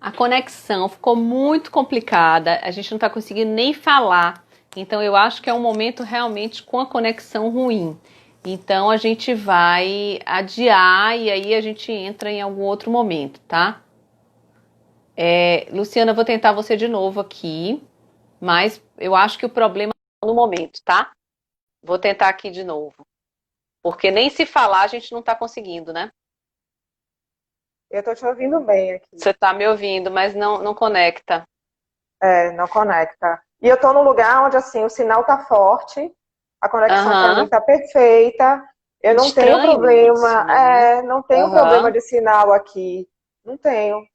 A conexão ficou muito complicada, a gente não está conseguindo nem falar. Então eu acho que é um momento realmente com a conexão ruim. Então a gente vai adiar e aí a gente entra em algum outro momento, tá? Luciana, eu vou tentar você de novo aqui, mas eu acho que o problema é no momento, tá? Vou tentar aqui de novo. Porque nem se falar a gente não está conseguindo, né? Eu tô te ouvindo bem aqui. Você está me ouvindo, mas não conecta. É, não conecta. E eu tô num lugar onde, assim, o sinal tá forte, a conexão para mim Aham. tá perfeita. Eu não tenho Estranho isso, problema, né? não tenho problema Aham. de sinal aqui. Não tenho.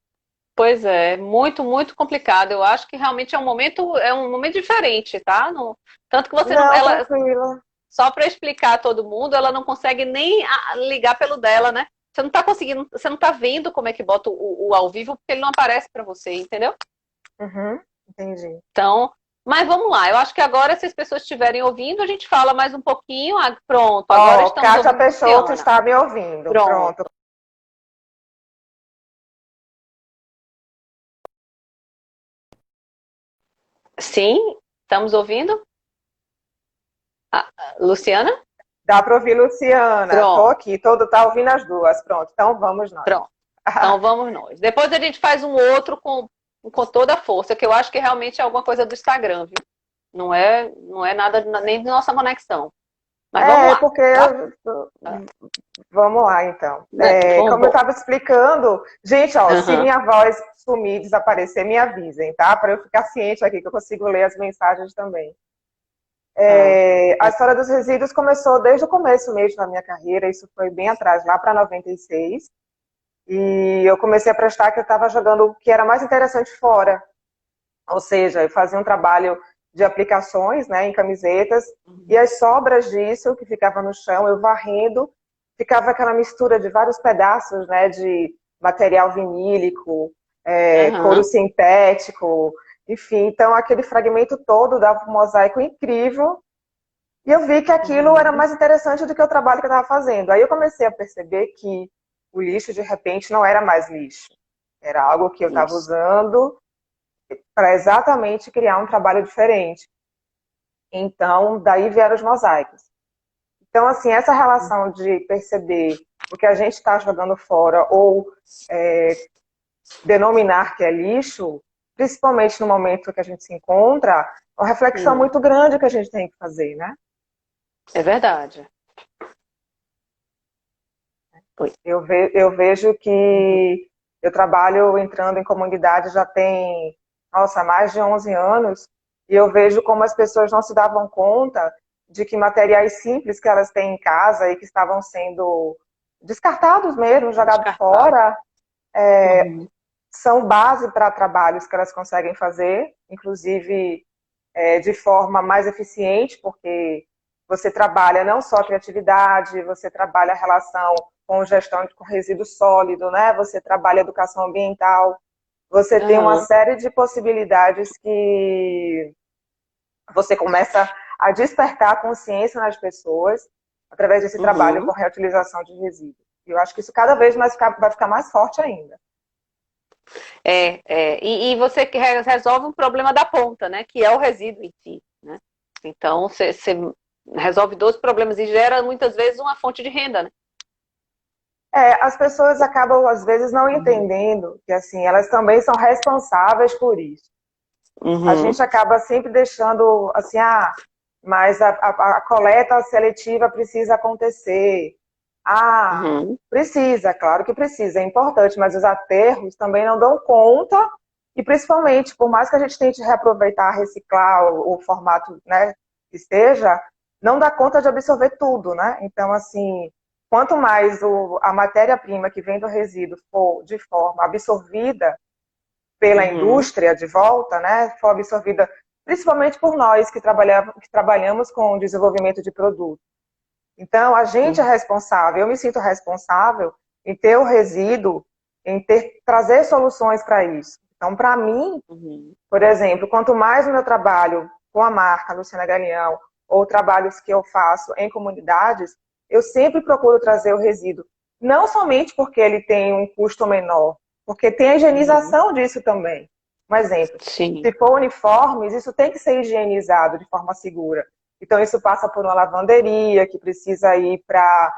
Pois é, muito, muito complicado. Eu acho que realmente é um momento diferente, tá? Tanto que você não, Não, ela, tranquila. só para explicar a todo mundo, ela não consegue nem ligar pelo dela, né? Você não tá conseguindo, você não tá vendo como é que bota o ao vivo, porque ele não aparece para você, entendeu? Uhum, entendi. Então, mas vamos lá. Eu acho que agora, se as pessoas estiverem ouvindo, a gente fala mais um pouquinho. Ah, pronto, agora Ó, estamos Kátia ouvindo a Peixoto Luciana. está me ouvindo. Pronto. Pronto. Sim, estamos ouvindo? Luciana? Dá para ouvir, Luciana. Tô Pronto, aqui, todo tá ouvindo as duas. Pronto, então vamos nós. pronto. Então vamos nós. Depois a gente faz um outro com toda a força, que eu acho que realmente é alguma coisa do Instagram, viu? Não é nada nem de nossa conexão. Mas vamos É, lá, porque tá? vamos lá, então. Né? Bom, Como eu bom. estava explicando, gente, ó, se Aham. minha voz sumir, desaparecer, me avisem, tá? Para eu ficar ciente aqui que eu consigo ler as mensagens também. Tá. A história dos resíduos começou desde o começo mesmo da minha carreira, isso foi bem atrás, lá para 96. E eu comecei a prestar que eu estava jogando o que era mais interessante fora. Ou seja, eu fazia um trabalho de aplicações, né, em camisetas, e Uhum. as sobras disso, que ficava no chão, eu varrendo, ficava aquela mistura de vários pedaços, né, de material vinílico, couro Aham. sintético, enfim. Então, aquele fragmento todo dava um mosaico incrível, e eu vi que aquilo era Uhum. mais interessante do que o trabalho que eu estava fazendo. Aí eu comecei a perceber que o lixo, de repente, não era mais lixo. Era algo que eu estava Isso. usando para exatamente criar um trabalho diferente. Então, daí vieram os mosaicos. Então, assim, essa relação de perceber o que a gente está jogando fora ou é, denominar que é lixo, principalmente no momento que a gente se encontra, é uma reflexão Hum. muito grande que a gente tem que fazer, né? É verdade. Oi. Eu vejo Uhum. que eu trabalho entrando em comunidade já tem, nossa, mais de 11 anos, e eu vejo como as pessoas não se davam conta de que materiais simples que elas têm em casa e que estavam sendo descartados mesmo, jogados Descartado. fora, Uhum. são base para trabalhos que elas conseguem fazer, inclusive de forma mais eficiente, porque você trabalha não só a criatividade, você trabalha a relação com gestão com resíduo sólido, né? Você trabalha educação ambiental, você tem uma Aham. série de possibilidades que você começa a despertar a consciência nas pessoas através desse trabalho Uhum. com reutilização de resíduos. E eu acho que isso cada vez mais vai ficar mais forte ainda. E você resolve um problema da ponta, né? Que é o resíduo em si, né? Então, você resolve dois problemas e gera muitas vezes uma fonte de renda, né? As pessoas acabam, às vezes, não Uhum. entendendo que, assim, elas também são responsáveis por isso. A Uhum. gente acaba sempre deixando, assim, mas a coleta seletiva precisa acontecer. Ah, Uhum. precisa, claro que precisa, é importante, mas os aterros também não dão conta, e principalmente, por mais que a gente tente reaproveitar, reciclar o formato, né, que esteja, não dá conta de absorver tudo, né? Então, assim, quanto mais a matéria-prima que vem do resíduo for de forma absorvida pela Uhum. indústria de volta, né, for absorvida principalmente por nós que trabalhamos com o desenvolvimento de produto. Então, a gente é Uhum. responsável, eu me sinto responsável em ter o resíduo, trazer soluções para isso. Então, para mim, Uhum. por exemplo, quanto mais o meu trabalho com a marca Luciana Galeão, ou trabalhos que eu faço em comunidades, eu sempre procuro trazer o resíduo. Não somente porque ele tem um custo menor, Porque tem a higienização disso também. Um exemplo, Sim. se for uniformes, isso tem que ser higienizado de forma segura. Então, isso passa por uma lavanderia, que precisa ir para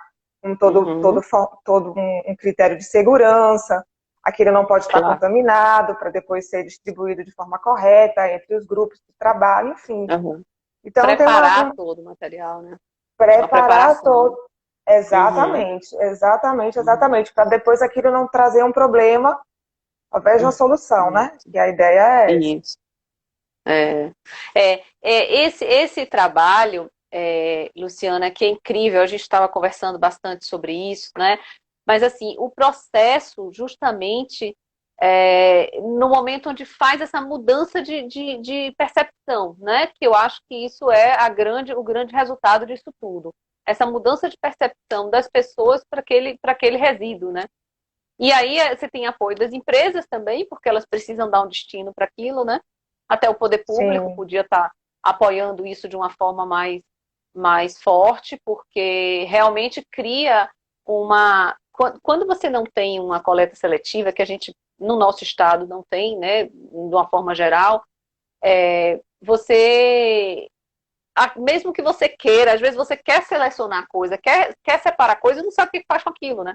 todo um critério de segurança. Aquilo não pode estar Claro. contaminado para depois ser distribuído de forma correta entre os grupos de trabalho, enfim. Uhum. Então, tem Preparar todo o material, né? Uma preparar preparação. todo. Exatamente, para depois aquilo não trazer um problema ao invés de uma solução, Uhum. né? Que a ideia é essa. Isso. Esse trabalho, Luciana, que é incrível, a gente estava conversando bastante sobre isso, né? Mas, assim, o processo, justamente, no momento onde faz essa mudança de percepção, né? Que eu acho que isso é o grande resultado disso tudo. Essa mudança de percepção das pessoas para aquele resíduo, né? E aí você tem apoio das empresas também, porque elas precisam dar um destino para aquilo, né? Até o poder público Sim. podia estar apoiando isso de uma forma mais forte, porque realmente cria uma... Quando você não tem uma coleta seletiva, que a gente, no nosso estado, não tem, né, de uma forma geral, você... Mesmo que você queira, às vezes você quer selecionar coisa, quer separar coisa e não sabe o que faz com aquilo, né?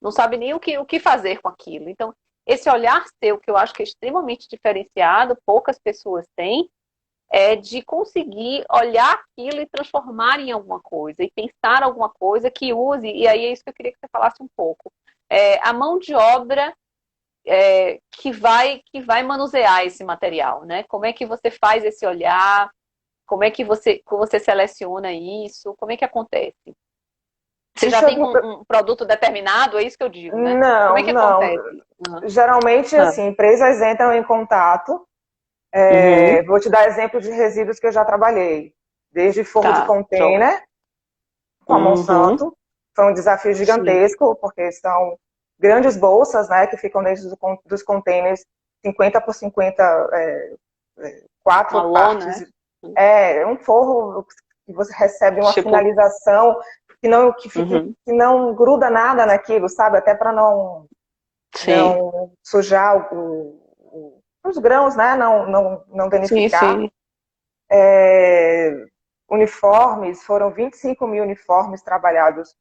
Não sabe nem o que fazer com aquilo. Então, esse olhar seu, que eu acho que é extremamente diferenciado, poucas pessoas têm, é de conseguir olhar aquilo e transformar em alguma coisa, e pensar alguma coisa que use, e aí é isso que eu queria que você falasse um pouco. A mão de obra que vai manusear esse material, né? Como é que você faz esse olhar? Como é que você seleciona isso? Como é que acontece? Você já Isso tem um produto determinado? É isso que eu digo, né? Como é não, que não. acontece? Geralmente, Ah. assim, empresas entram em contato. Uhum. Vou te dar exemplo de resíduos que eu já trabalhei. Desde forro de Tá, joia. container, com a Uhum. Monsanto. Foi um desafio Sim. gigantesco, porque são grandes bolsas, né, que ficam dentro dos containers 50 por 50, Uma quatro lona, né? partes. É um forro que você recebe uma Tipo, finalização uhum. que não gruda nada naquilo, sabe? Até para Sim. não sujar os grãos, né? Não Sim, danificar. sim. Uniformes, foram 25 mil uniformes trabalhados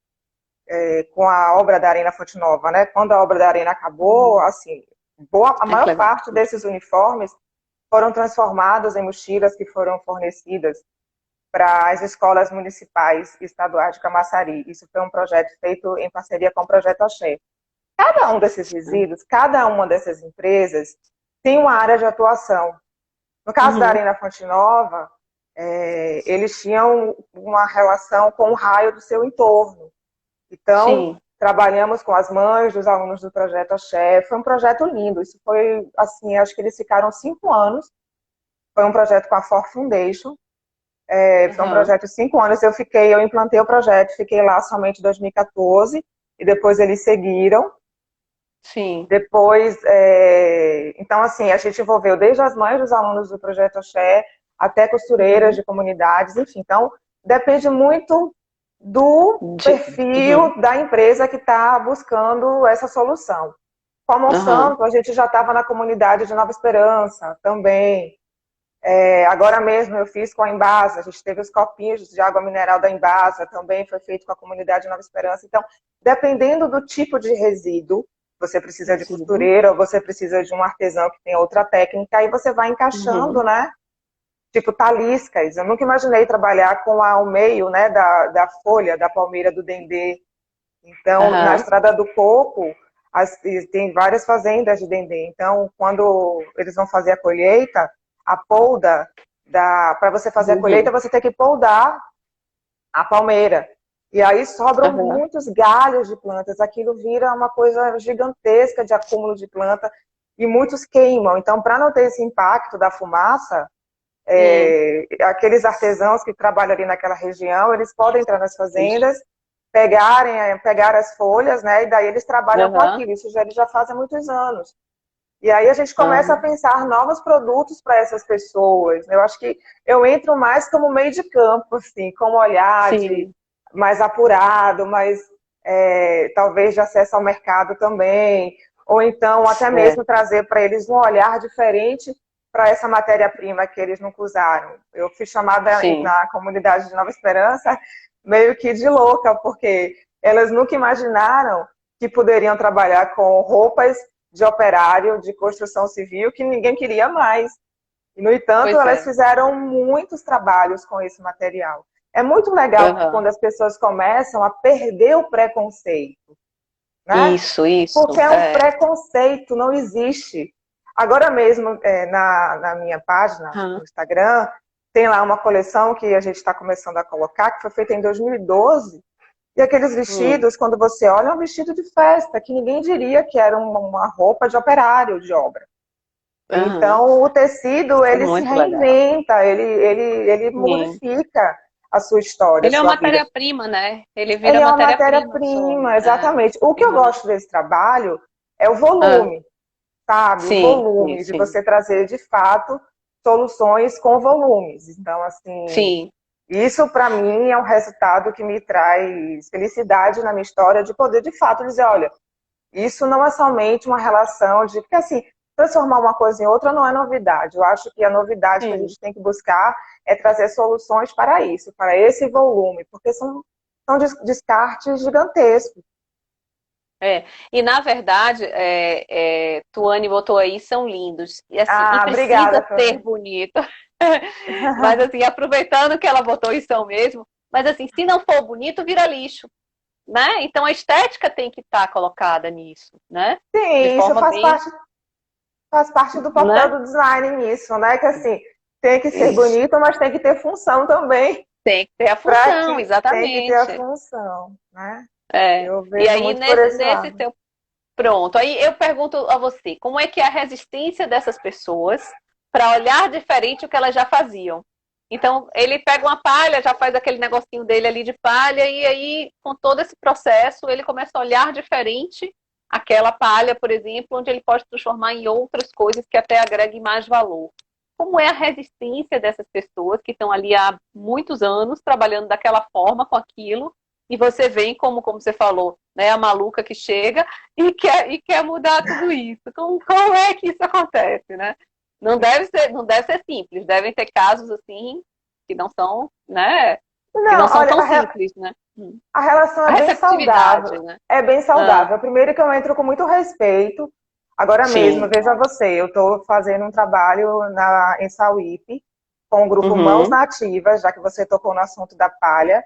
com a obra da Arena Fonte Nova, né? Quando a obra da Arena acabou, assim, a Ai, que maior legal. parte desses uniformes foram transformados em mochilas que foram fornecidas para as escolas municipais e estaduais de Camaçari. Isso foi um projeto feito em parceria com o Projeto Axé. Cada um desses resíduos, cada uma dessas empresas tem uma área de atuação. No caso da Uhum. Arena Fonte Nova, eles tinham uma relação com o raio do seu entorno. Então, Sim. trabalhamos com as mães dos alunos do Projeto Axé. Foi um projeto lindo. Isso foi, assim, acho que eles ficaram 5 anos. Foi um projeto com a For Foundation. Foi um Uhum. projeto de 5 anos. Eu implantei o projeto, fiquei lá somente em 2014 e depois eles seguiram. Sim. Depois, então assim, a gente envolveu desde as mães dos alunos do Projeto Axé até costureiras Uhum. de comunidades, enfim. Então, depende muito do Uhum. perfil da empresa que está buscando essa solução. Com a Uhum. Monsanto, a gente já estava na comunidade de Nova Esperança também. Agora mesmo eu fiz com a Embasa, a gente teve os copinhos de água mineral da Embasa, também foi feito com a comunidade de Nova Esperança. Então, dependendo do tipo de resíduo, você precisa de Sim. costureira ou você precisa de um artesão que tem outra técnica, aí você vai encaixando, Uhum. né? Tipo taliscas. Eu nunca imaginei trabalhar com o meio, né, da folha, da palmeira do dendê. Então, na Uhum. Estrada do Coco, tem várias fazendas de dendê. Então, quando eles vão fazer a colheita, a polda, para você fazer a colheita, Uhum. você tem que poldar a palmeira. E aí sobram Uhum. muitos galhos de plantas. Aquilo vira uma coisa gigantesca de acúmulo de planta e muitos queimam. Então, para não ter esse impacto da fumaça, Sim. aqueles artesãos que trabalham ali naquela região, eles podem entrar nas Isso. fazendas, pegar as folhas, né? E daí eles trabalham com Uhum. aquilo. Isso já eles já fazem muitos anos. E aí a gente começa a Uhum. pensar novos produtos para essas pessoas. Eu acho que eu entro mais como meio de campo, assim, com um olhar Sim. mais apurado, mais talvez de acesso ao mercado também, ou então até certo. mesmo trazer para eles um olhar diferente para essa matéria-prima que eles nunca usaram. Eu fui chamada Sim. na comunidade de Nova Esperança meio que de louca, porque elas nunca imaginaram que poderiam trabalhar com roupas de operário de construção civil que ninguém queria mais. E, no entanto, Pois elas é. fizeram muitos trabalhos com esse material. É muito legal Aham. quando as pessoas começam a perder o preconceito, né? Isso. Porque é um É. preconceito, não existe. Agora mesmo, na minha página, Aham. no Instagram, tem lá uma coleção que a gente está começando a colocar, que foi feita em 2012, e aqueles Hum. vestidos, quando você olha, é um vestido de festa, que ninguém diria que era uma roupa de operário de obra. Aham. Então, o tecido, Isso é ele se muito legal. reinventa, ele Sim. modifica a sua história, a Ele é sua uma vida. matéria-prima, né? Ele Ele vira é uma matéria-prima, o matéria-prima, sonho. É. exatamente. O que eu Aham. gosto desse trabalho é o Ah, volume, sabe? O sim, volume, de sim. você trazer, de fato, soluções com volumes. Então, assim, Sim. isso para mim é um resultado que me traz felicidade na minha história, de poder, de fato, dizer, olha, isso não é somente uma relação de... Porque, assim, transformar uma coisa em outra não é novidade. Eu acho que a novidade que a Sim. gente tem que buscar é trazer soluções para isso, para esse volume, porque são descartes gigantescos. É. E na verdade, Tuane botou aí, são lindos. E assim, e Ah, precisa obrigada, ser Fran. bonito. Mas assim, aproveitando que ela botou isso mesmo, mas assim, se não for bonito, vira lixo, né? Então a estética tem que estar colocada nisso, né? De Sim, isso forma bem, faz parte do papel né? do design nisso, né? Que, assim, tem que ser Isso. bonito, mas tem que ter função também, Tem que ter a para função, que tem que ter a exatamente. função, né? É. Eu E vejo aí, muito por nesse, esse nesse lado. teu. Pronto. Aí eu pergunto a você, como é que é a resistência dessas pessoas para olhar diferente o que elas já faziam? Então, ele pega uma palha, já faz aquele negocinho dele ali de palha, e aí, com todo esse processo, ele começa a olhar diferente aquela palha, por exemplo, onde ele pode transformar em outras coisas que até agreguem mais valor. Como é a resistência dessas pessoas que estão ali há muitos anos trabalhando daquela forma, com aquilo, e você vem, como você falou, né, a maluca que chega e quer mudar tudo isso. Como é que isso acontece, né? Não deve ser simples, devem ter casos assim que não são, né? Que não Não, são olha, tão simples, né? a relação A é bem receptividade, saudável. né? É bem Ah, saudável. Primeiro que eu entro com muito respeito. Agora mesmo, sim. veja você, eu estou fazendo um trabalho em Sauípe, com o grupo Mãos Uhum, Nativas, já que você tocou no assunto da palha,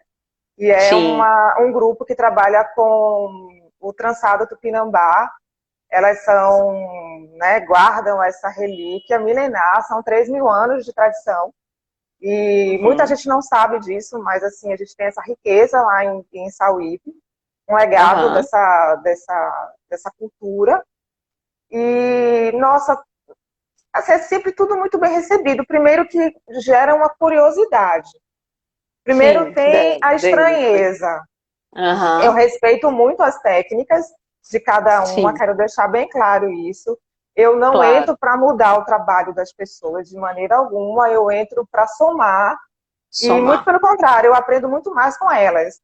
e é sim. um grupo que trabalha com o trançado tupinambá. Elas são, né, guardam essa relíquia milenar, são 3.000 anos de tradição. E muita Uhum, gente não sabe disso, mas assim, a gente tem essa riqueza lá em Sauípe, um legado aham, dessa cultura. E, nossa, assim, é sempre tudo muito bem recebido. Primeiro que gera uma curiosidade. Primeiro sim, tem a deve. estranheza. Eu Aham, respeito muito as técnicas de cada uma, sim, quero deixar bem claro isso. Eu não claro. entro para mudar o trabalho das pessoas de maneira alguma, eu entro para somar. E muito Somar. pelo contrário, eu aprendo muito mais com elas.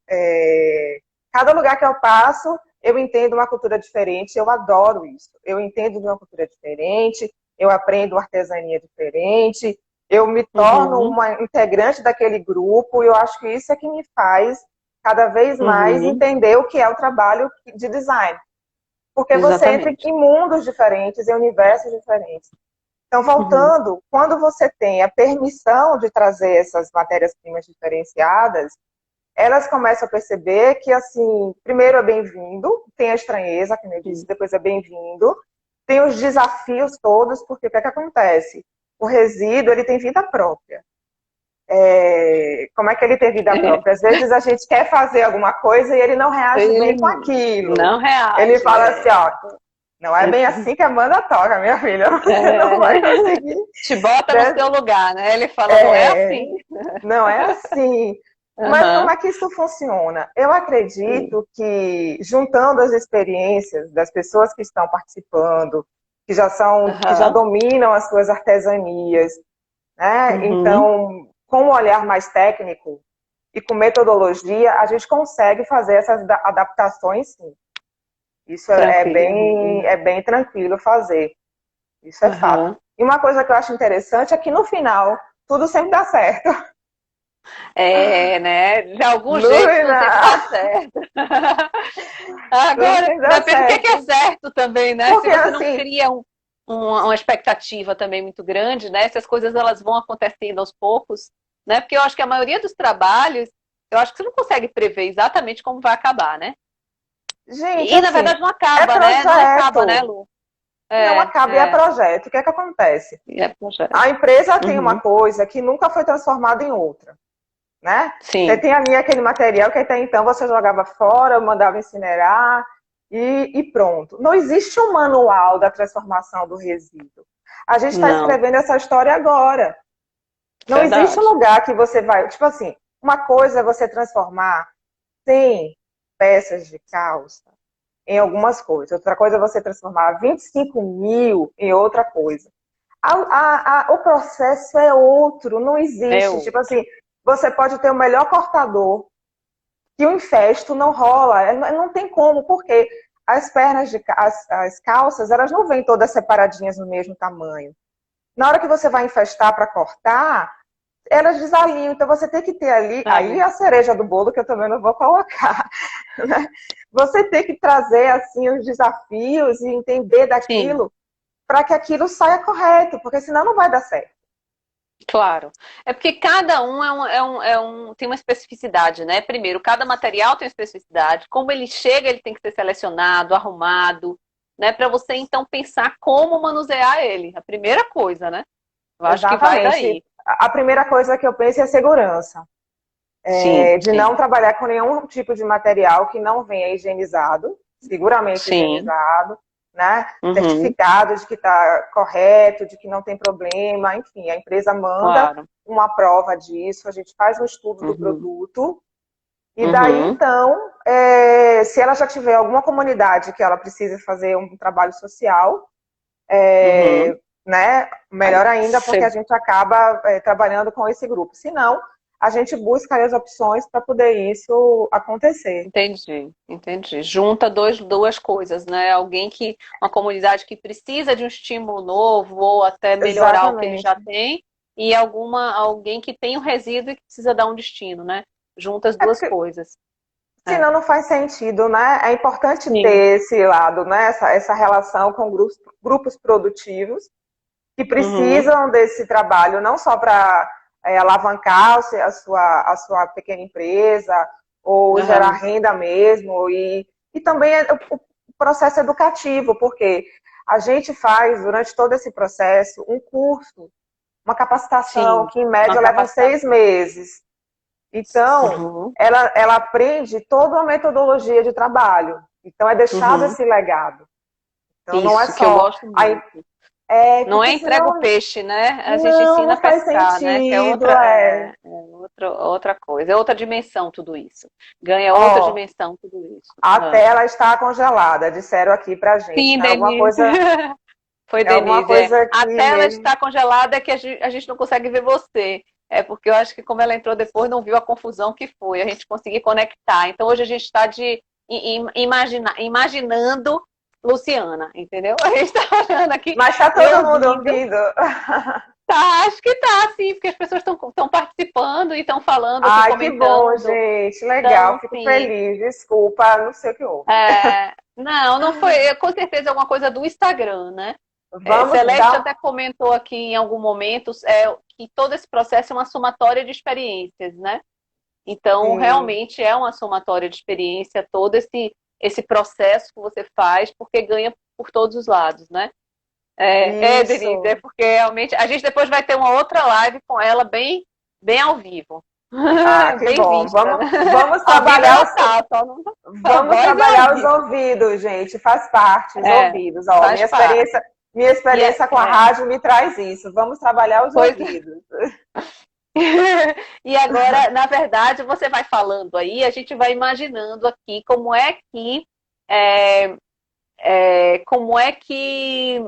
Cada lugar que eu passo, eu entendo uma cultura diferente, eu adoro isso. Eu entendo de uma cultura diferente, eu aprendo artesania diferente, eu me torno Uhum, uma integrante daquele grupo, e eu acho que isso é que me faz cada vez mais uhum, entender o que é o trabalho de design. Porque você entra exatamente. em mundos diferentes, em universos diferentes. Então, Uhum, voltando, quando você tem a permissão de trazer essas matérias-primas diferenciadas, elas começam a perceber que, assim, primeiro é bem-vindo, tem a estranheza, como eu disse, sim. depois é bem-vindo, tem os desafios todos, porque o que é que acontece? O resíduo, ele tem vida própria. Como é que ele tem vida É. própria? Às vezes a gente quer fazer alguma coisa e ele não reage bem Ele com aquilo. não Ele reage. fala assim, ó, não é bem assim que a banda toca, minha filha. Você não vai conseguir. Te bota no Né? seu lugar, né? Ele fala, não é assim. Não é assim. Mas como Aham. é que isso funciona? Eu acredito que, juntando as experiências das pessoas que estão participando, que já Aham. dominam as suas artesanias, né? Uhum. Então, com um olhar mais técnico e com metodologia, a gente consegue fazer essas adaptações, sim. Isso Tranquilo. é bem tranquilo fazer. Isso é fato. Uhum. E uma coisa que eu acho interessante é que no final, tudo sempre dá certo. É, né? De algum No jeito tudo sempre final, dá certo. tudo Agora, sempre dá depende do que é certo. certo também, né? Se Porque você não assim, cria uma expectativa também muito grande, né? Se as coisas elas vão acontecendo aos poucos, né? Porque eu acho que a maioria dos trabalhos, eu acho que você não consegue prever exatamente como vai acabar, né? gente, E na assim, verdade não é acaba, né? Não acaba, né, projeto. Lu? Não É, acaba e é é. projeto. O que é que acontece? E é projeto. A empresa tem uma Uhum. coisa que nunca foi transformada em outra, né? Você Sim, tem ali aquele material que até então você jogava fora, mandava incinerar e pronto. Não existe um manual da transformação do resíduo. A gente está não, escrevendo essa história agora. Não existe um verdade. lugar que você vai. Tipo assim, uma coisa é você transformar 100 peças de calça em algumas coisas. Outra coisa é você transformar 25 mil em outra coisa. O processo é outro, não É existe. Tipo outro. assim, você pode ter o melhor cortador, que o infesto não rola, não tem como, porque as pernas as calças, elas não vêm todas separadinhas no mesmo tamanho. Na hora que você vai infestar para cortar, elas desalinham, então você tem que ter ali, aí Ali. a cereja do bolo que eu também não vou colocar, né? Você tem que trazer assim os desafios e entender Sim. daquilo para que aquilo saia correto, porque senão não vai dar certo. Claro. É porque cada um tem uma especificidade, né? Primeiro, cada material tem uma especificidade. Como ele chega, ele tem que ser selecionado, arrumado, né? Para você então pensar como manusear ele. A primeira coisa, né? Eu acho que vai Exatamente. daí. A primeira coisa que eu penso é a segurança. Sim, De não sim. trabalhar com nenhum tipo de material que não venha higienizado, seguramente Sim. higienizado, né? Uhum, Certificado de que está correto, de que não tem problema, enfim, a empresa manda claro. uma prova disso, a gente faz um estudo do Uhum, produto, e daí uhum, então, se ela já tiver alguma comunidade que ela precisa fazer um trabalho social, uhum. né? Aí Melhor ainda, porque a você gente acaba trabalhando com esse grupo. Se não, a gente busca aí as opções para poder isso acontecer. entendi, entendi. Junta duas coisas, né? Uma comunidade que precisa de um estímulo novo ou até melhorar o que ele já Exatamente. tem, e alguém que tem um resíduo e que precisa dar um destino, né? Junta as É duas porque coisas. É. senão não faz sentido, né? É importante Sim. ter esse lado, né? Essa relação com grupos produtivos que Uhum, precisam desse trabalho não só para alavancar a sua pequena empresa ou gerar uhum. renda mesmo e também o processo educativo, porque a gente faz durante todo esse processo um curso, uma capacitação Sim. que em Uma média leva 6 meses. Então, Uhum. ela aprende toda uma metodologia de trabalho. Então, é deixado Uhum. esse legado. Então, não é Isso, que eu só. gosto muito. Não é Porque entrega o senão peixe, né? A gente não, ensina não a faz pescar, né? Que é sentido, é. outra coisa, é outra dimensão tudo isso. Ganha outra Ó, dimensão tudo isso. a Ah. tela está congelada, disseram aqui pra gente. Sim, Denise. Foi É alguma Denise. É. coisa A aqui tela mesmo. está congelada que a gente não consegue ver você. É porque eu acho que como ela entrou depois, não viu a confusão que foi. A gente conseguiu conectar. Então hoje a gente está imaginando Luciana, entendeu? A gente está olhando aqui Mas está e todo mundo ouvindo. ouvindo. Tá, acho que tá, sim, porque as pessoas estão participando e estão falando aqui, Ai, que bom, comentando. gente. Legal, Então, fico sim. feliz. Desculpa, não sei o que houve. Não foi, com certeza é alguma coisa do Instagram, né? Vamos Celeste dar. até comentou aqui em algum momento que todo esse processo é uma somatória de experiências, né? Então, Sim, realmente é uma somatória de experiência, todo esse processo que você faz, porque ganha por todos os lados, né? Denise, é isso. porque realmente a gente depois vai ter uma outra live com ela bem ao vivo. Ah, que Bem bom. vista, né? Vamos Ao vivo trabalhar ela os, tá, só não. A vamos voz é ao trabalhar os vivo. ouvidos, gente. Faz parte, os É, ouvidos. Ó, faz parte. minha E experiência com a rádio me traz isso. Vamos trabalhar os pois, ouvidos. e agora, na verdade, você vai falando aí, a gente vai imaginando aqui é, como é que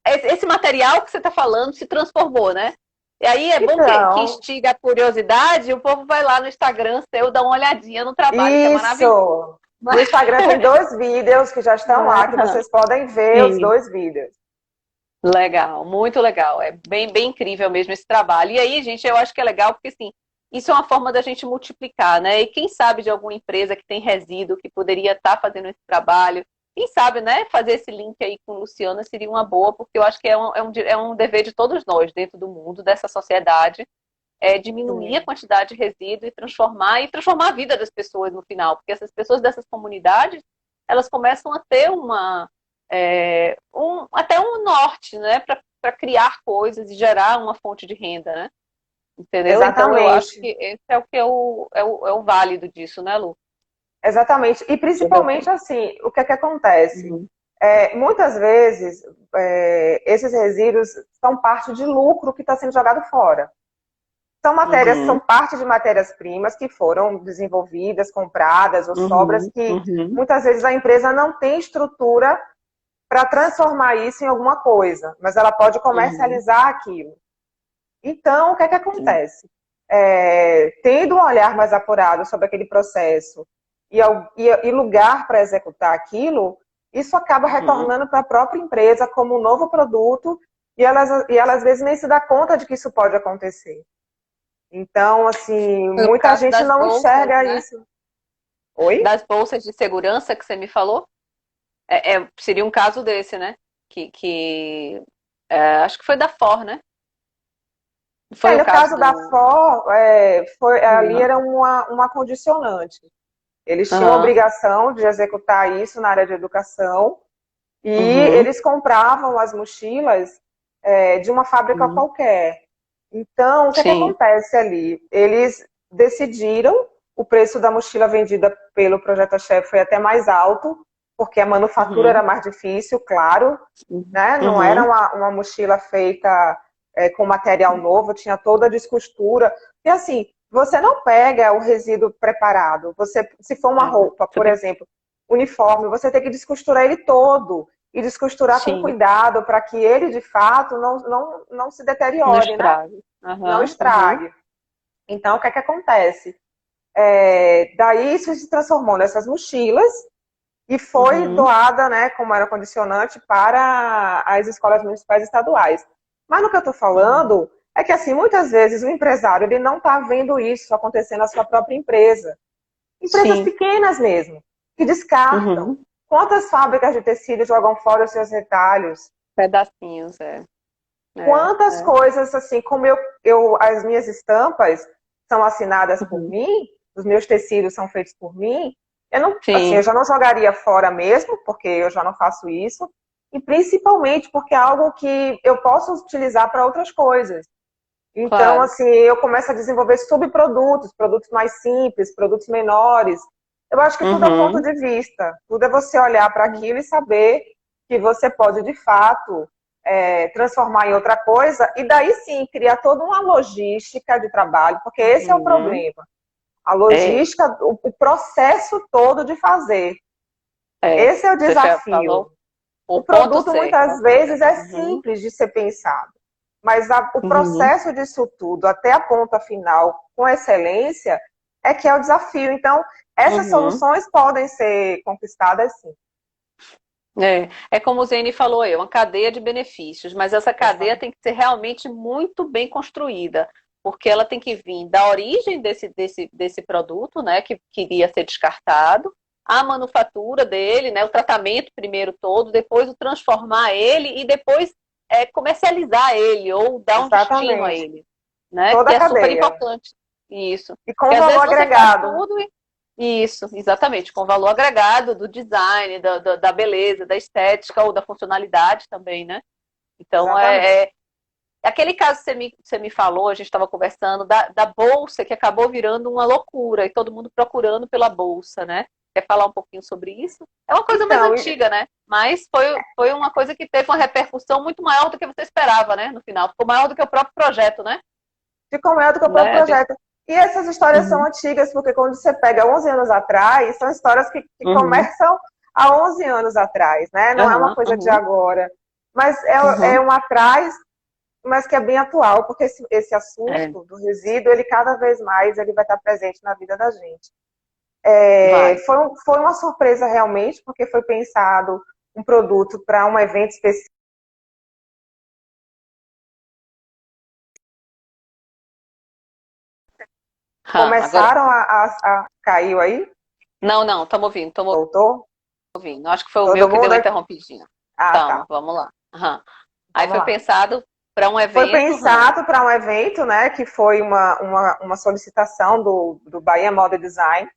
esse material que você está falando se transformou, né? E aí é bom que Então, instiga a curiosidade, e o povo vai lá no Instagram seu dar uma olhadinha no trabalho, que é maravilhoso. isso. No Instagram tem 2 vídeos que já estão lá, que vocês podem ver os Sim. 2 vídeos. Legal, muito legal. É bem, bem incrível mesmo esse trabalho. E aí, gente, eu acho que é legal porque, assim, isso é uma forma da gente multiplicar, né? E quem sabe de alguma empresa que tem resíduo, que poderia estar fazendo esse trabalho, quem sabe, né, fazer esse link aí com Luciana seria uma boa, porque eu acho que é um dever de todos nós, dentro do mundo, dessa sociedade, diminuir a Sim. quantidade de resíduo e transformar a vida das pessoas no final, porque essas pessoas dessas comunidades, elas começam a ter até um norte, né, para criar coisas e gerar uma fonte de renda, né? Entendeu? Então eu acho Exatamente. que esse é o que é o válido disso, né, Lu? Exatamente. E Deixa eu ver o principalmente tempo. assim, o que é que acontece? Uhum. Muitas vezes, esses resíduos são parte de lucro que está sendo jogado fora. São Uhum. parte de matérias-primas que foram desenvolvidas, compradas, ou sobras Uhum. que Uhum. muitas vezes a empresa não tem estrutura para transformar isso em alguma coisa, mas ela pode Uhum. comercializar aquilo. Então, o que é que Sim. acontece? Tendo um olhar mais apurado sobre aquele processo e lugar para executar aquilo, isso acaba Uhum. retornando para a própria empresa como um novo produto e ela às vezes nem se dá conta de que isso pode acontecer. Então, assim, Foi o muita caso gente das não bolsas, enxerga né? isso. Oi? Das bolsas de segurança que você me falou. Seria um caso desse, né? Acho que foi da FOR, né? Foi o No caso caso da do. FOR, ali Aham. era uma condicionante. Eles tinham a Aham. obrigação de executar isso na área de educação e Uhum. eles compravam as mochilas de uma fábrica Uhum. qualquer. Então, o que é que Sim. acontece ali? Eles decidiram, o preço da mochila vendida pelo Projeto-Chefe foi até mais alto, porque a manufatura era Uhum. mais difícil, claro, né? Não era Uhum. uma mochila feita com material novo, tinha toda a descostura. E assim, você não pega o resíduo preparado. Se for uma roupa, Você por tem. exemplo, uniforme, você tem que descosturar ele todo e descosturar com Sim. cuidado para que ele, de fato, não se No deteriore, né? estrago. Não Aham. Aham. estrague. Então, o que é que acontece? Daí isso se transformou nessas mochilas e foi Uhum. doada, né, como era condicionante, para as escolas municipais e estaduais. Mas no que eu estou Uhum. falando é que, assim, muitas vezes o empresário ele não está vendo isso acontecer na sua própria empresa. Empresas Sim. pequenas mesmo, que descartam. Uhum. Quantas fábricas de tecido jogam fora os seus retalhos? Pedacinhos, Quantas é. coisas, assim, como as minhas estampas são assinadas por Uhum. mim, os meus tecidos são feitos por mim, eu Sim, já não jogaria fora mesmo, porque eu já não faço isso, e principalmente porque é algo que eu posso utilizar para outras coisas. Então, claro. assim, eu começo a desenvolver subprodutos, produtos mais simples, produtos menores. Eu acho que tudo é ponto Uhum. de vista. Tudo é você olhar para aquilo e saber que você pode, de fato, transformar em outra coisa e daí sim criar toda uma logística de trabalho, porque esse é o Uhum. problema. A É, logística, o processo todo de fazer. Esse é o você já desafio. falou O o ponto produto certo. muitas vezes é simples de ser pensado, mas o Uhum. processo disso tudo até a ponta final com excelência é que é o desafio. Então, essas Uhum. soluções podem ser conquistadas sim. É como o Zene falou aí, é uma cadeia de benefícios, mas essa cadeia Exato. tem que ser realmente muito bem construída, porque ela tem que vir da origem desse produto, né, que iria ser descartado, a manufatura dele, né, o tratamento primeiro todo, depois o transformar ele e depois comercializar ele ou dar um destino a Exatamente. ele, né, Toda que a é super cadeia. importante. Isso. E Porque com às valor vezes você faz agregado. tudo. Isso, exatamente, com valor agregado do design, da beleza, da estética ou da funcionalidade também, né? Então, Exatamente. aquele caso que você me falou, a gente estava conversando, da bolsa que acabou virando uma loucura e todo mundo procurando pela bolsa, né? Quer falar um pouquinho sobre isso? É uma coisa mais Então, antiga, né? Mas foi uma coisa que teve uma repercussão muito maior do que você esperava, né? No final, ficou maior do que o próprio projeto, né? ficou maior do que o próprio Né? projeto. E essas histórias são Uhum, antigas, porque quando você pega 11 anos atrás, são histórias que uhum, começam há 11 anos atrás, né? Não é uma uhum, coisa de uhum, agora. Mas é uhum. um atrás, mas que é bem atual, porque esse É. assunto do resíduo, ele cada vez mais ele vai estar presente na vida da gente. Vai. Foi uma surpresa realmente, porque foi pensado um produto para um evento específico. Agora. Começaram caiu aí? Não, estamos ouvindo, estamos Voltou? ouvindo. Acho que foi o meu Todo que deu mundo? uma interrompidinha. Ah, Então, tá. vamos lá. Aí Vamos foi lá. pensado para um Foi evento, pensado para um evento, né, que foi uma solicitação do Bahia Moda Design.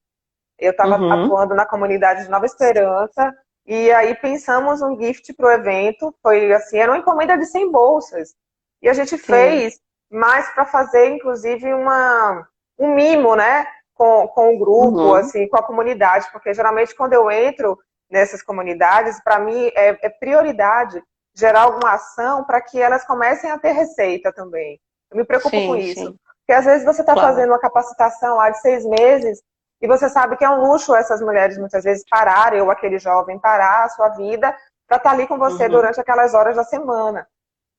Eu estava Uhum, atuando na comunidade de Nova Esperança, e aí pensamos um gift para o evento. Foi assim, era uma encomenda de 100 bolsas. E a gente sim, fez mais para fazer, inclusive, um mimo, né? Com o grupo, uhum, assim, com a comunidade, porque geralmente quando eu entro nessas comunidades, para mim é prioridade gerar alguma ação para que elas comecem a ter receita também. Eu me preocupo com sim, isso. sim, Porque às vezes você está claro. fazendo uma capacitação lá de 6 meses e você sabe que é um luxo essas mulheres muitas vezes pararem, ou aquele jovem parar a sua vida para estar ali com você Uhum, durante aquelas horas da semana.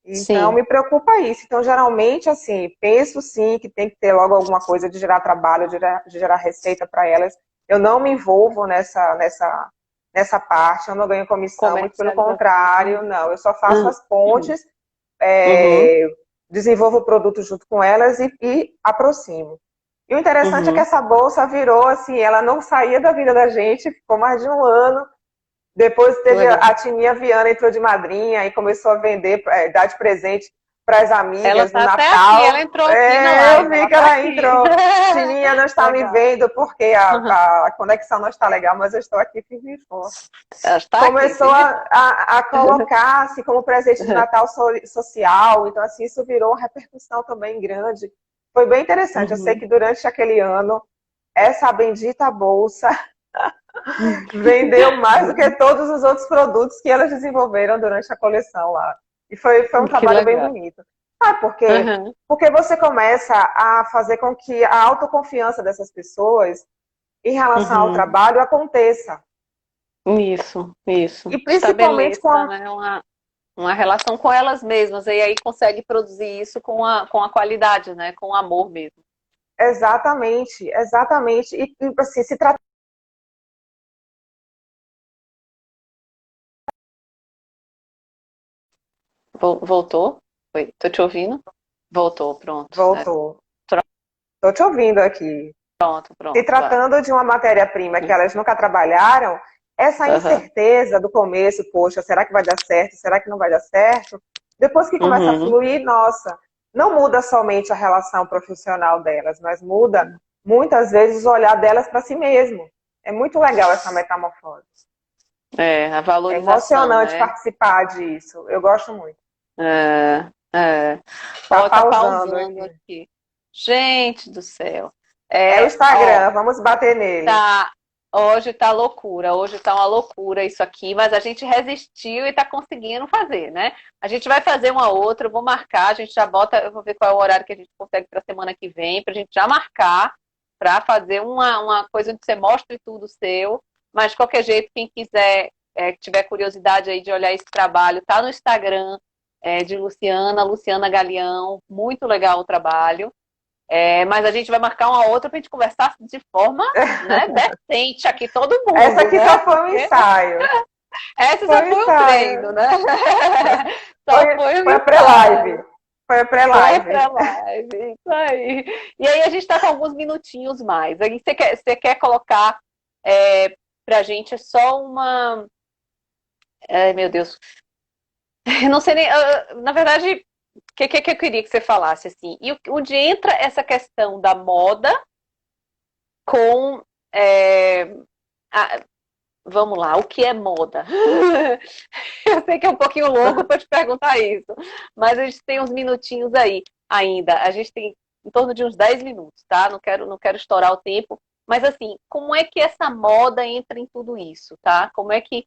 Então, sim, me preocupa isso. Então, geralmente, assim, penso sim que tem que ter logo alguma coisa de gerar trabalho, de gerar receita para elas. Eu não me envolvo nessa parte, eu não ganho comissão, muito pelo comercialização. contrário, não. Eu só faço Uhum, as pontes, uhum, é, desenvolvo o produto junto com elas e aproximo. E o interessante é que uhum. essa bolsa virou assim, ela não saía da vida da gente, ficou mais de um ano. Depois Que teve legal. a Tininha Viana, entrou de madrinha e começou a vender, dar de presente para as Ela amigas no tá até aqui, ela Natal. entrou aqui na Eu live, vi ela que tá ela aqui. entrou. Tininha não está me Legal. vendo porque Uhum. a conexão não está legal, mas eu estou aqui firme e forte. Ela está aqui, Começou firme. a colocar assim, como presente de Natal social, então assim, isso virou uma repercussão também grande. Foi bem interessante. Eu sei Uhum. que durante aquele ano, essa bendita bolsa vendeu mais do que todos os outros produtos que elas desenvolveram durante a coleção lá. E foi um Que trabalho bem legal. bonito. Ah, por quê? Uhum. Porque você começa a fazer com que a autoconfiança dessas pessoas em relação ao Uhum. trabalho aconteça. Isso. E principalmente com Estabeleça, a... né, uma relação com elas mesmas, e aí consegue produzir isso com a qualidade, né? Com o amor mesmo. Exatamente, exatamente. E assim, se trata... Voltou? Foi. Tô te ouvindo? Voltou, pronto. Voltou. Estou te ouvindo aqui. Se Pronto, vai. tratando de uma matéria-prima que elas nunca trabalharam, essa Aham. incerteza do começo, poxa, será que vai dar certo? Será que não vai dar certo? Depois que começa a Uhum. fluir, nossa, não muda somente a relação profissional delas, mas muda muitas vezes o olhar delas para si mesmo. É muito legal essa metamorfose. É, a É valorização, emocionante né? participar disso. Eu gosto muito. É, é. Tá Ó, tá pausando pausando aqui. aqui. Gente do céu. É o Ó, Instagram, vamos bater nele. tá. Hoje tá loucura, hoje tá uma loucura isso aqui, mas a gente resistiu e tá conseguindo fazer, né? A gente vai fazer uma outra, eu vou marcar, a gente já bota, eu vou ver qual é o horário que a gente consegue para semana que vem, pra gente já marcar para fazer uma coisa onde você mostre tudo seu, mas de qualquer jeito, quem quiser, que tiver curiosidade aí de olhar esse trabalho, tá no Instagram, de Luciana Galeão, muito legal o trabalho. Mas a gente vai marcar uma outra para a gente conversar de forma, né, decente aqui, todo Essa mundo, aqui né? só foi um Porque ensaio. essa Foi só um foi um treino, ensaio. né? Foi, Só foi um foi a ensaio. pré-live. Foi a Foi pré-live. pra live, isso aí. E aí a gente está com alguns minutinhos mais. Aí você quer colocar pra gente só uma. Ai, meu Deus. Eu não sei nem. Na verdade, o que eu queria que você falasse assim? E onde entra essa questão da moda com. é, a- Vamos lá, o que é moda? Eu sei que é um pouquinho longo para te perguntar isso, mas a gente tem uns minutinhos aí ainda. A gente tem em torno de uns 10 minutos, tá? Não quero estourar o tempo, mas assim, como é que essa moda entra em tudo isso, tá? Como é que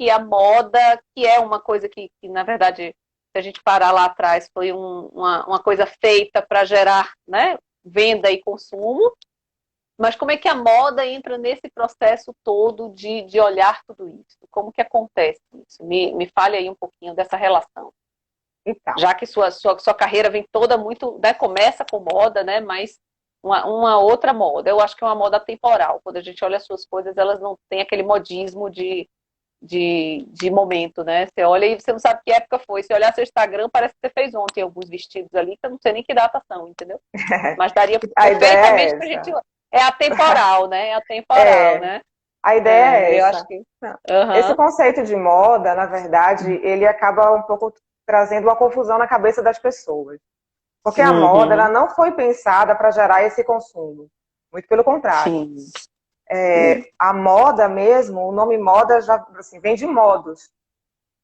a moda, que é uma coisa que na verdade, se a gente parar lá atrás, foi uma coisa feita para gerar, né, venda e consumo, mas como é que a moda entra nesse processo todo de olhar tudo isso? Como que acontece isso? Me fale aí um pouquinho dessa relação. Então, Já que sua carreira vem toda muito, né, começa com moda, né, mas uma outra moda. Eu acho que é uma moda atemporal. Quando a gente olha as suas coisas, elas não têm aquele modismo de momento, né? Você olha e você não sabe que época foi. Se olhar seu Instagram, parece que você fez ontem alguns vestidos ali, que eu não sei nem que data são, entendeu? Mas daria A ideia é perfeitamente pra gente. essa. É atemporal, né? É atemporal, É, né? a ideia é Eu essa. acho que. Esse Aham. conceito de moda, na verdade, ele acaba um pouco trazendo uma confusão na cabeça das pessoas. Porque a moda, ela Uhum. não foi pensada para gerar esse consumo. Muito pelo contrário. Sim. Sim. A moda mesmo, o nome moda já assim, vem de modos.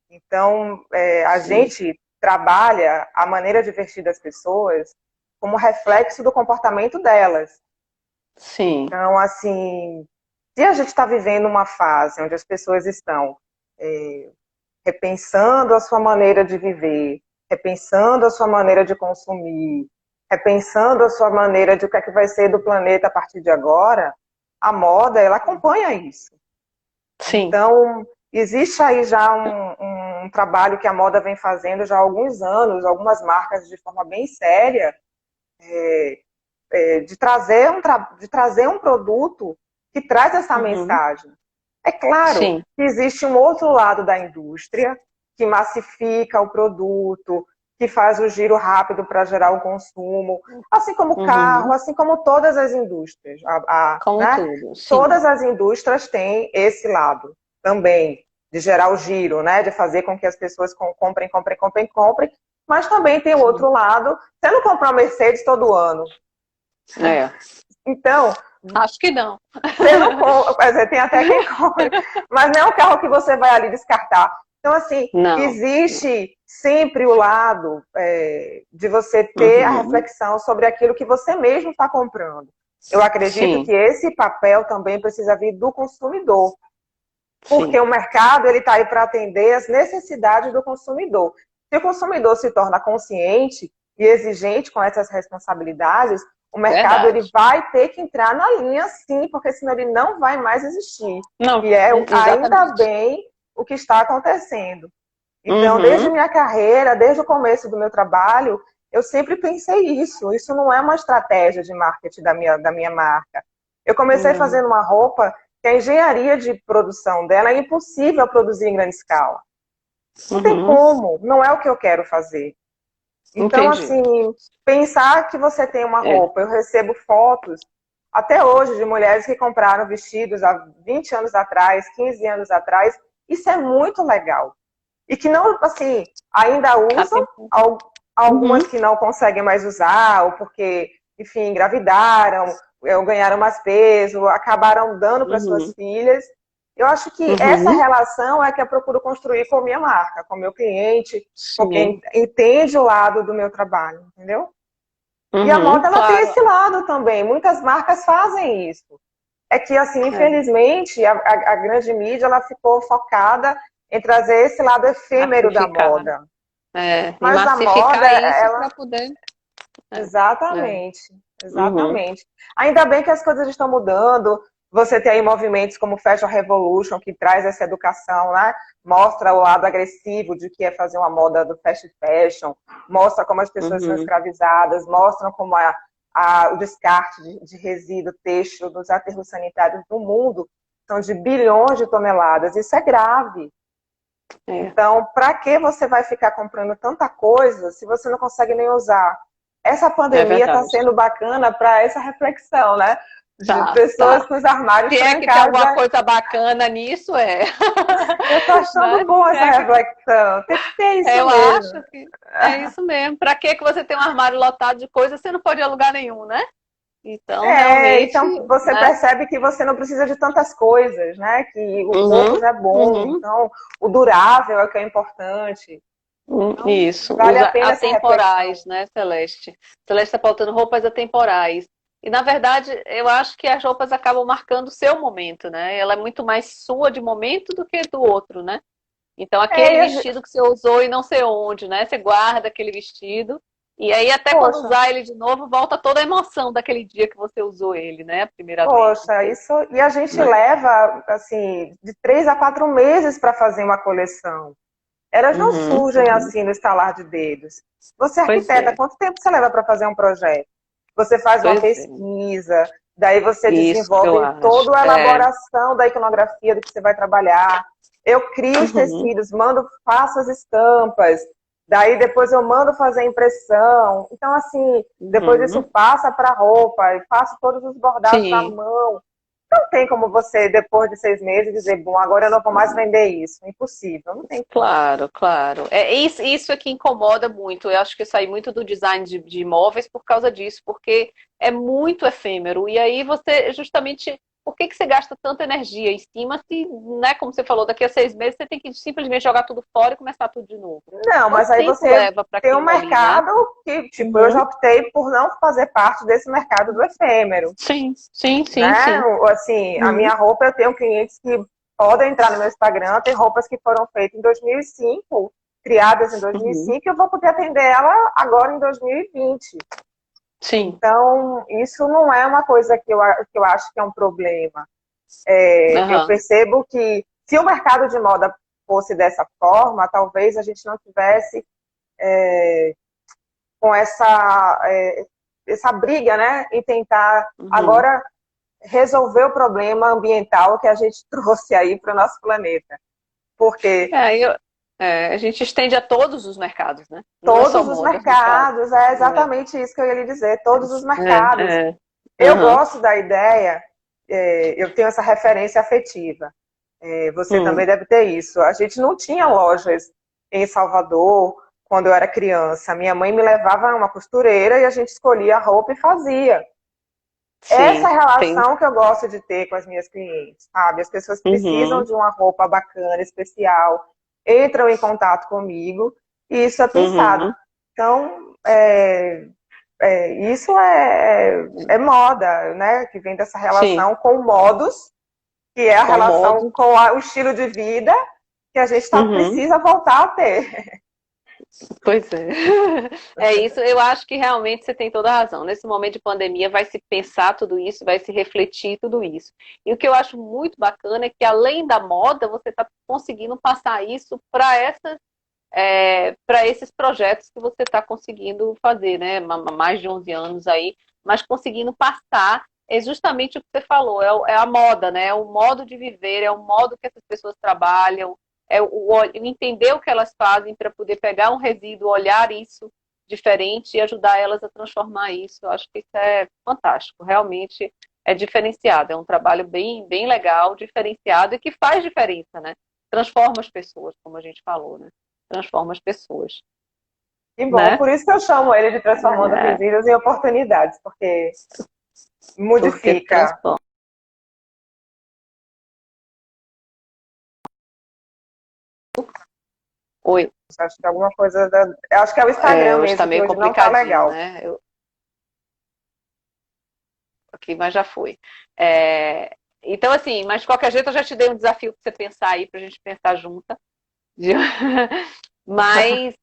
Então, a Sim. gente trabalha a maneira de vestir das pessoas como reflexo do comportamento delas. Sim. Então, assim, se a gente está vivendo uma fase onde as pessoas estão é, repensando a sua maneira de viver, repensando a sua maneira de consumir, repensando a sua maneira de o que é que vai ser do planeta a partir de agora, a moda, ela acompanha isso. Sim. Então, existe aí já um trabalho que a moda vem fazendo já há alguns anos, algumas marcas de forma bem séria, de trazer um produto que traz essa Uhum. mensagem. É claro Sim. que existe um outro lado da indústria que massifica o produto, que faz o giro rápido para gerar o consumo, assim como o carro, Uhum. assim como todas as indústrias. Como Né? tudo, sim. Todas as indústrias têm esse lado também, de gerar o giro, né? De fazer com que as pessoas comprem, comprem, comprem, comprem, mas também tem o Sim. outro lado. Você não compra uma Mercedes todo ano. É. Então, Acho que não. você não compra, quer dizer, tem até quem compre, mas não é um carro que você vai ali descartar. Então, assim, Não. existe sempre o lado de você ter a Uhum. reflexão sobre aquilo que você mesmo está comprando. Eu acredito Sim. que esse papel também precisa vir do consumidor, porque Sim. o mercado ele está aí para atender as necessidades do consumidor. Se o consumidor se torna consciente e exigente com essas responsabilidades, o mercado ele Verdade. vai ter que entrar na linha sim, porque senão ele não vai mais existir. Não, E é ainda exatamente. bem o que está acontecendo. Então, desde Uhum. minha carreira, desde o começo do meu trabalho, eu sempre pensei isso. Isso não é uma estratégia de marketing da minha marca. Eu comecei Uhum. fazendo uma roupa que a engenharia de produção dela é impossível produzir em grande escala. Não tem Uhum. como, não é o que eu quero fazer. Então, Entendi. assim, pensar que você tem uma É. roupa, eu recebo fotos até hoje de mulheres que compraram vestidos há 20 anos atrás, 15 anos atrás, isso é muito legal. E que não, assim, ainda usam, Até... algumas Uhum. que não conseguem mais usar, ou porque, enfim, engravidaram, ou ganharam mais peso, acabaram dando para suas Uhum. filhas. Eu acho que essa Uhum. relação é que eu procuro construir com a minha marca, com o meu cliente, com quem Sim. entende o lado do meu trabalho, entendeu? E a Uhum. moda, ela tem Claro. esse lado também. Muitas marcas fazem isso. É que, assim, É. infelizmente, a grande mídia, ela ficou focada em trazer esse lado efêmero da Massificar. moda. É. E Mas a moda, massificar isso ela... para poder. É. É. Exatamente, Uhum. exatamente. Ainda bem que as coisas estão mudando. Você tem aí movimentos como Fashion Revolution, que traz essa educação, né? Mostra o lado agressivo de que é fazer uma moda do fast fashion, mostra como as pessoas são Uhum. escravizadas, mostram como o descarte de resíduo têxtil dos aterros sanitários do mundo são de bilhões de toneladas. Isso é grave. É. Então, para que você vai ficar comprando tanta coisa se você não consegue nem usar? Essa É pandemia está verdade. sendo bacana para essa reflexão, né? De Tá, pessoas tá. com os armários Se é que tem trancados. alguma coisa bacana nisso, é. Eu estou achando Né? boa Se essa é que... reflexão. Tem que ter isso Eu mesmo. acho que é isso mesmo. Para que você tem um armário lotado de coisas, você não pode ir a lugar nenhum, né? Então, realmente, Então você né? percebe que você não precisa de tantas coisas, né? Que o poucos Uhum, é bom, uhum, então o durável é o que é importante. Então, isso. vale Os a pena essa reflexão. atemporais, né, Celeste? Celeste está faltando roupas atemporais. E, na verdade, eu acho que as roupas acabam marcando o seu momento, né? Ela é muito mais sua de momento do que do outro, né? Então, aquele É, vestido que você usou e não sei onde, né? Você guarda aquele vestido. E aí, até quando poxa, usar ele de novo, volta toda a emoção daquele dia que você usou ele, né? A primeira vez. Poxa, isso. E a gente Né? leva, assim, de 3 a 4 meses para fazer uma coleção. Elas não Uhum, surgem uhum. assim no estalar de dedos. Você, Pois arquiteta, é. quanto tempo você leva para fazer um projeto? você faz uma Pois é. pesquisa, daí você Isso que eu desenvolve toda a acho. É. elaboração da iconografia do que você vai trabalhar. Eu crio os Uhum, tecidos, faço as estampas, daí depois eu mando fazer a impressão. Então, assim, depois isso uhum. passa para a roupa, e faço todos os bordados à Sim. mão. Não tem como você, depois de 6 meses, dizer, bom, agora eu não vou mais vender isso. Impossível, não tem como. Claro, claro. É isso é que incomoda muito. Eu acho que eu saí muito do design de imóveis por causa disso, porque é muito efêmero. E aí você justamente, por que que você gasta tanta energia em cima se, né, como você falou, daqui a 6 meses você tem que simplesmente jogar tudo fora e começar tudo de novo. Não, mas Quanto aí tempo você leva para tem um aquilo ali, né? mercado que, tipo, eu Uhum. já optei por não fazer parte desse mercado do efêmero, Sim, sim, sim, né? sim. Assim, a Uhum. minha roupa, eu tenho clientes que podem entrar no meu Instagram, tem roupas que foram feitas em 2005, criadas em Uhum. 2005, e eu vou poder atender ela agora em 2020. Sim. Então, isso não é uma coisa que eu acho que é um problema. Eu Aham. percebo que se o mercado de moda fosse dessa forma, talvez a gente não tivesse com essa briga, né, em tentar Uhum. agora resolver o problema ambiental que a gente trouxe aí para o nosso planeta. Porque É, a gente estende a todos os mercados, né? Não é só todos os moda, no caso. mercados, é exatamente isso que eu ia lhe dizer, todos os mercados. É, é. Eu Aham. gosto da ideia, eu tenho essa referência afetiva. Você também Hum. deve ter isso. A gente não tinha lojas em Salvador quando eu era criança. Minha mãe me levava a uma costureira e a gente escolhia a roupa e fazia. Essa Sim, tem. relação que eu gosto de ter com as minhas clientes, sabe? As pessoas precisam Uhum, de uma roupa bacana, especial, entram em contato comigo e isso é pensado. uhum. Então, isso é moda, né? Que vem dessa Sim, relação com modos, que é a com relação modo. com o estilo de vida que a gente Uhum, precisa voltar a ter. pois é. É isso, eu acho que realmente você tem toda a razão. Nesse momento de pandemia vai se pensar tudo isso, vai se refletir tudo isso. E o que eu acho muito bacana é que além da moda, você está conseguindo passar isso para para esses projetos que você está conseguindo fazer, né? Mais de 11 anos aí, mas conseguindo passar é justamente o que você falou, é a moda, né? É o modo de viver, é o modo que essas pessoas trabalham, entender o que elas fazem para poder pegar um resíduo, olhar isso diferente e ajudar elas a transformar isso. Eu acho que isso é fantástico, realmente é diferenciado, é um trabalho bem, bem legal, diferenciado e que faz diferença, né? Transforma as pessoas, como a gente falou, né? Transforma as pessoas, E bom, né? por isso que eu chamo ele de transformando É, resíduos em oportunidades, porque porque modifica. transforma. Oi, Acho que alguma coisa acho que é o Instagram hoje está mesmo, que meio hoje não tá complicadinho, legal. né? Aqui, mas já foi. É, então, assim, mas de qualquer jeito eu já te dei um desafio para você pensar aí, para a gente pensar junta. Mas,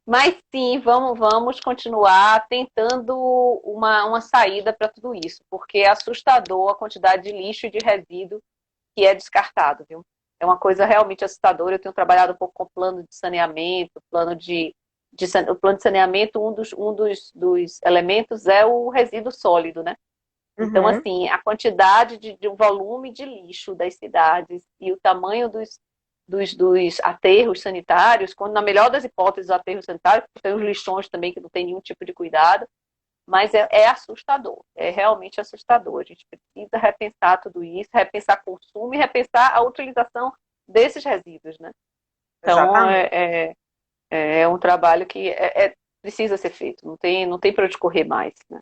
mas sim, vamos continuar tentando uma saída para tudo isso, porque é assustador a quantidade de lixo e de resíduo que é descartado, viu? É uma coisa realmente assustadora. Eu tenho trabalhado um pouco com plano de saneamento, o plano de saneamento, dos elementos é o resíduo sólido, né? Então, Uhum, assim, a quantidade de um volume de lixo das cidades e o tamanho dos aterros sanitários, quando na melhor das hipóteses, o aterro sanitário, porque tem os lixões também que não tem nenhum tipo de cuidado, mas é assustador, é realmente assustador. A gente precisa repensar tudo isso, repensar consumo e repensar a utilização desses resíduos, né? Então, exatamente. é um trabalho que precisa ser feito, não tem para onde correr mais, né?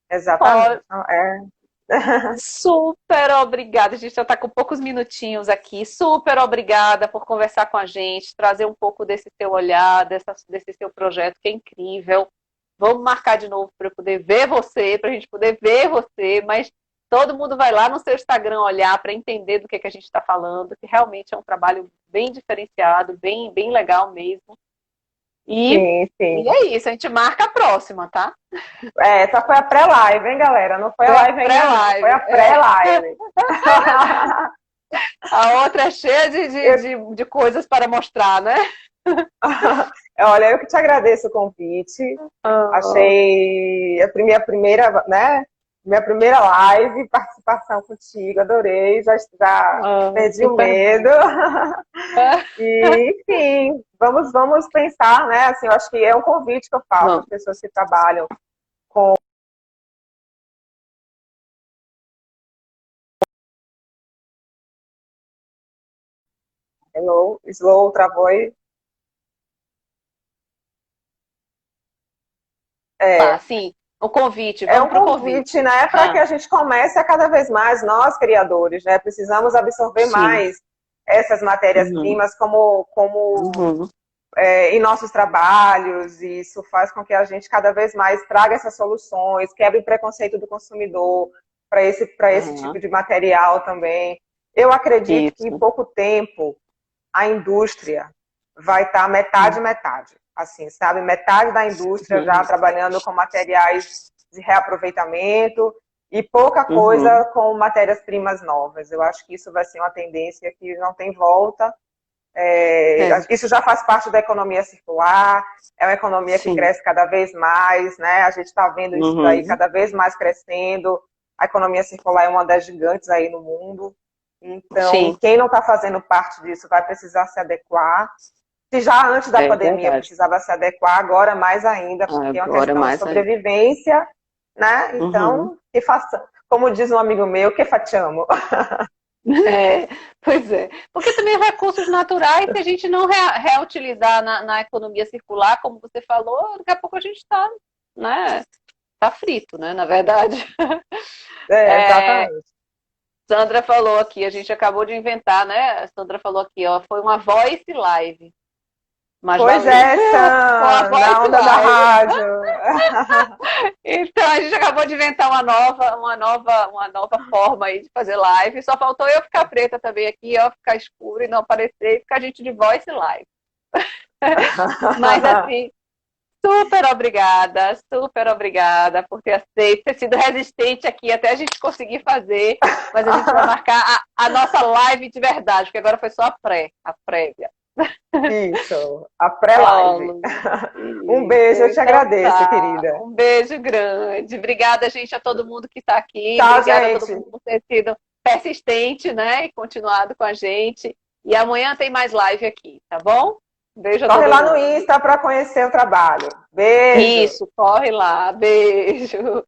Exatamente. Ó, Então, super obrigada, a gente já está com poucos minutinhos aqui. Super obrigada por conversar com a gente, trazer um pouco desse seu olhar, desse seu projeto, que é incrível. Vamos marcar de novo para eu poder ver você, para a gente poder ver você, mas todo mundo vai lá no seu Instagram olhar para entender do que a gente está falando, que realmente é um trabalho bem diferenciado, bem, bem legal mesmo. E, sim, e sim. é isso, a gente marca a próxima, tá? Essa foi a pré-live, hein, galera? Não foi a Foi a live ainda, não. Foi a pré-live. pré-live. A outra é cheia de coisas para mostrar, né? Olha, eu que te agradeço o convite. Achei a minha primeira live, participação contigo, adorei, já perdi o medo. E, enfim, vamos pensar, né? Assim, eu acho que é um convite que eu faço às pessoas que trabalham com. Hello, slow, travou aí. Sim, o convite, É vamos um para o convite. convite, né, para que a gente comece a cada vez mais, nós criadores, né, precisamos absorver Sim. mais essas matérias-primas Uhum. em nossos trabalhos, e isso faz com que a gente cada vez mais traga essas soluções, quebre o preconceito do consumidor para esse tipo de material também. Eu acredito que em pouco tempo a indústria vai estar metade, assim, sabe? Metade da indústria já trabalhando com materiais de reaproveitamento e pouca coisa com matérias-primas novas. Eu acho que isso vai ser uma tendência que não tem volta. Isso já faz parte da economia circular, é uma economia que cresce cada vez mais, né? A gente está vendo isso daí cada vez mais crescendo. A economia circular é uma das gigantes aí no mundo. Então, quem não está fazendo parte disso vai precisar se adequar. Se já antes da pandemia precisava se adequar, agora mais ainda, porque é uma questão de sobrevivência, né? Então, que faça, como diz um amigo meu, que facciamo? Pois é. Porque também recursos naturais, se a gente não reutilizar na economia circular, como você falou, daqui a pouco a gente está, né? Tá frito, né? Na verdade. Exatamente. Sandra falou aqui, a gente acabou de inventar, né? A Sandra falou aqui, ó, foi uma voice live. Mas pois valeu. é, Sam, na onda da rádio. Então a gente acabou de inventar uma nova forma aí de fazer live. Só faltou eu ficar preta também aqui, ó, ficar escuro e não aparecer, e ficar a gente de voice live. Mas assim, super obrigada por ter aceito, ter sido resistente aqui até a gente conseguir fazer. Mas a gente vai marcar a nossa live de verdade, porque agora foi só a prévia. Isso, a pré-live. Um beijo, eu te agradeço, querida. Um beijo grande. Obrigada, gente, a todo mundo que está aqui. Tchau, Obrigada gente. a todo mundo por ter sido persistente, né? E continuado com a gente. E amanhã tem mais live aqui, tá bom? Beijo a todo mundo. Corre lá no Insta para conhecer o trabalho. Beijo. Isso, corre lá. Beijo.